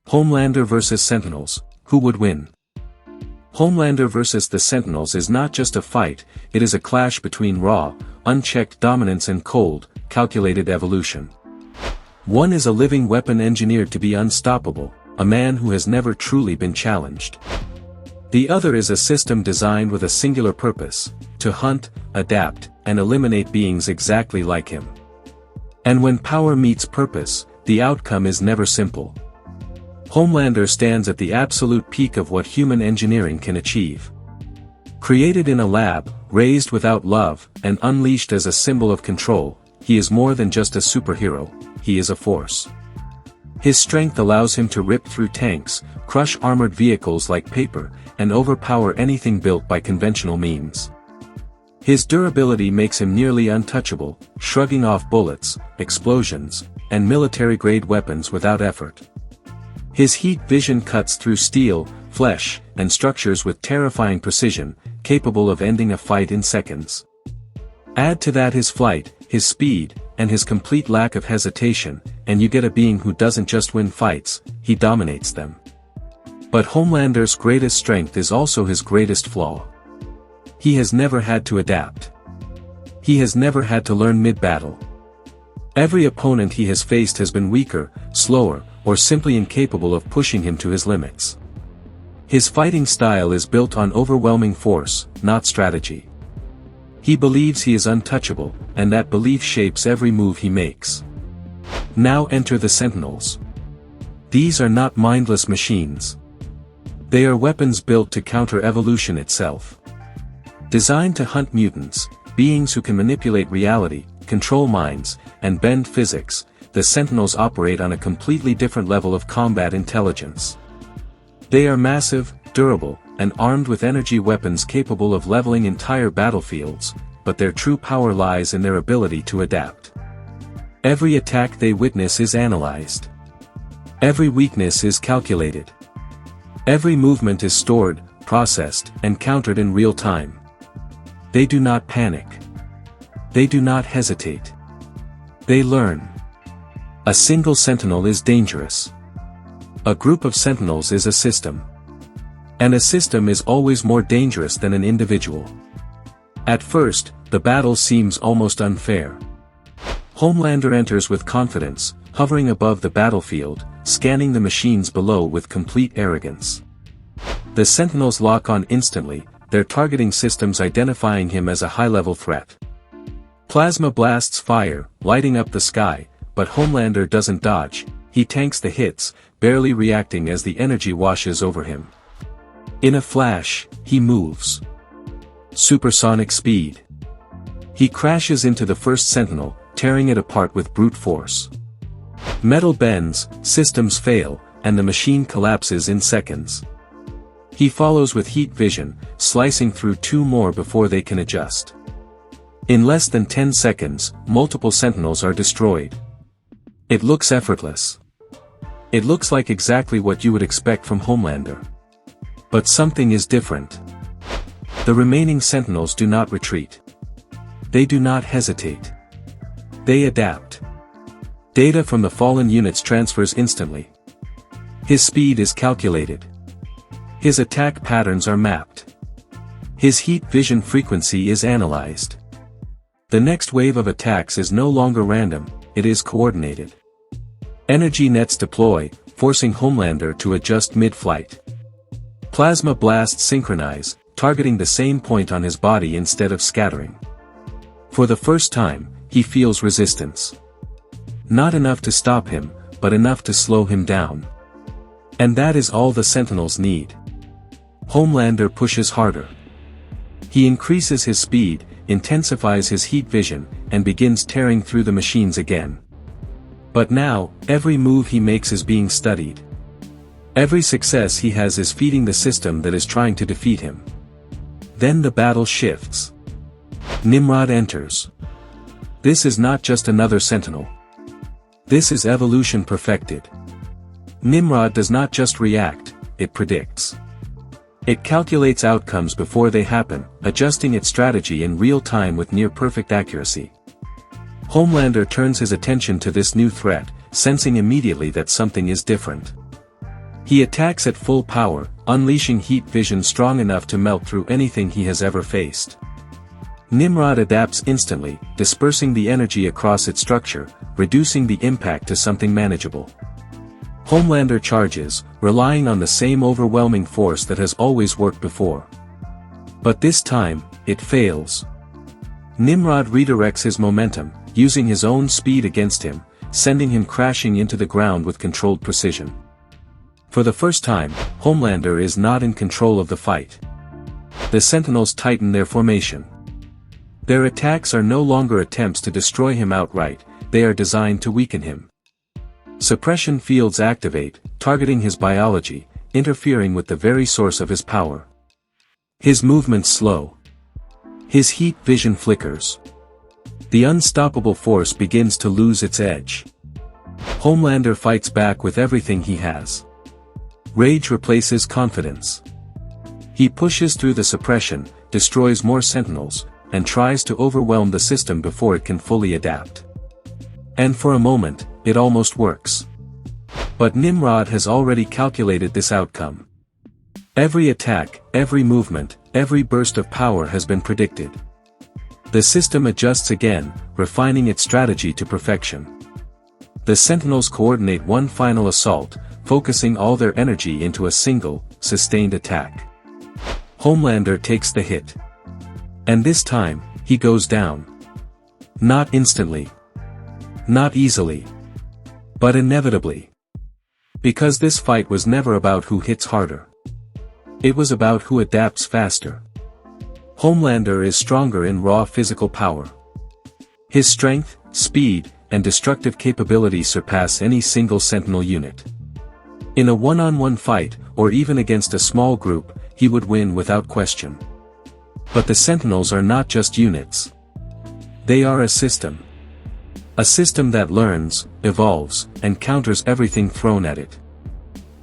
Homelander vs. Sentinels, who would win? Homelander vs. the Sentinels is not just a fight, it is a clash between raw, unchecked dominance and cold, calculated evolution. One is a living weapon engineered to be unstoppable, a man who has never truly been challenged. The other is a system designed with a singular purpose, to hunt, adapt, and eliminate beings exactly like him. And when power meets purpose, the outcome is never simple. Homelander stands at the absolute peak of what human engineering can achieve. Created in a lab, raised without love, and unleashed as a symbol of control, he is more than just a superhero, he is a force. His strength allows him to rip through tanks, crush armored vehicles like paper, and overpower anything built by conventional means. His durability makes him nearly untouchable, shrugging off bullets, explosions, and military-grade weapons without effort. His heat vision cuts through steel, flesh, and structures with terrifying precision, capable of ending a fight in seconds. Add to that his flight, his speed, and his complete lack of hesitation, and you get a being who doesn't just win fights, he dominates them. But Homelander's greatest strength is also his greatest flaw. He has never had to adapt. He has never had to learn mid-battle. Every opponent he has faced has been weaker, slower, or simply incapable of pushing him to his limits. His fighting style is built on overwhelming force, not strategy. He believes he is untouchable, and that belief shapes every move he makes. Now enter the Sentinels. These are not mindless machines. They are weapons built to counter evolution itself. Designed to hunt mutants, beings who can manipulate reality, control minds, and bend physics, the Sentinels operate on a completely different level of combat intelligence. They are massive, durable, and armed with energy weapons capable of leveling entire battlefields, but their true power lies in their ability to adapt. Every attack they witness is analyzed. Every weakness is calculated. Every movement is stored, processed, and countered in real time. They do not panic. They do not hesitate. They learn. A single Sentinel is dangerous. A group of Sentinels is a system. And a system is always more dangerous than an individual. At first, the battle seems almost unfair. Homelander enters with confidence, hovering above the battlefield, scanning the machines below with complete arrogance. The Sentinels lock on instantly, their targeting systems identifying him as a high-level threat. Plasma blasts fire, lighting up the sky, but Homelander doesn't dodge, he tanks the hits, barely reacting as the energy washes over him. In a flash, he moves. Supersonic speed. He crashes into the first Sentinel, tearing it apart with brute force. Metal bends, systems fail, and the machine collapses in seconds. He follows with heat vision, slicing through two more before they can adjust. In less than 10 seconds, multiple Sentinels are destroyed. It looks effortless. It looks like exactly what you would expect from Homelander. But something is different. The remaining Sentinels do not retreat. They do not hesitate. They adapt. Data from the fallen units transfers instantly. His speed is calculated. His attack patterns are mapped. His heat vision frequency is analyzed. The next wave of attacks is no longer random, it is coordinated. Energy nets deploy, forcing Homelander to adjust mid-flight. Plasma blasts synchronize, targeting the same point on his body instead of scattering. For the first time, he feels resistance. Not enough to stop him, but enough to slow him down. And that is all the Sentinels need. Homelander pushes harder. He increases his speed, intensifies his heat vision, and begins tearing through the machines again. But now, every move he makes is being studied. Every success he has is feeding the system that is trying to defeat him. Then the battle shifts. Nimrod enters. This is not just another Sentinel. This is evolution perfected. Nimrod does not just react, it predicts. It calculates outcomes before they happen, adjusting its strategy in real time with near-perfect accuracy. Homelander turns his attention to this new threat, sensing immediately that something is different. He attacks at full power, unleashing heat vision strong enough to melt through anything he has ever faced. Nimrod adapts instantly, dispersing the energy across its structure, reducing the impact to something manageable. Homelander charges, relying on the same overwhelming force that has always worked before. But this time, it fails. Nimrod redirects his momentum, using his own speed against him, sending him crashing into the ground with controlled precision. For the first time, Homelander is not in control of the fight. The Sentinels tighten their formation. Their attacks are no longer attempts to destroy him outright, they are designed to weaken him. Suppression fields activate, targeting his biology, interfering with the very source of his power. His movements slow. His heat vision flickers. The unstoppable force begins to lose its edge. Homelander fights back with everything he has. Rage replaces confidence. He pushes through the suppression, destroys more Sentinels, and tries to overwhelm the system before it can fully adapt. And for a moment, it almost works. But Nimrod has already calculated this outcome. Every attack, every movement, every burst of power has been predicted. The system adjusts again, refining its strategy to perfection. The Sentinels coordinate one final assault, focusing all their energy into a single, sustained attack. Homelander takes the hit. And this time, he goes down. Not instantly. Not easily. But inevitably. Because this fight was never about who hits harder. It was about who adapts faster. Homelander is stronger in raw physical power. His strength, speed, and destructive capability surpass any single Sentinel unit. In a one-on-one fight, or even against a small group, he would win without question. But the Sentinels are not just units. They are a system. A system that learns, evolves, and counters everything thrown at it.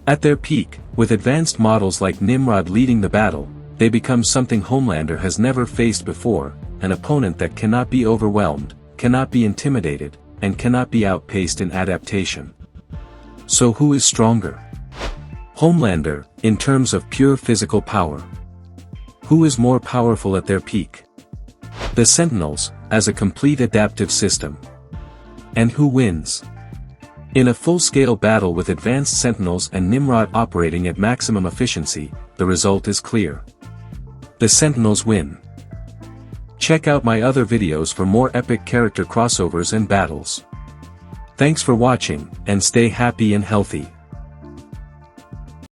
At their peak, with advanced models like Nimrod leading the battle, they become something Homelander has never faced before, an opponent that cannot be overwhelmed, cannot be intimidated, and cannot be outpaced in adaptation. So who is stronger? Homelander, in terms of pure physical power. Who is more powerful at their peak? The Sentinels, as a complete adaptive system. And who wins? In a full-scale battle with advanced Sentinels and Nimrod operating at maximum efficiency, the result is clear. The Sentinels win. Check out my other videos for more epic character crossovers and battles. Thanks for watching, and stay happy and healthy.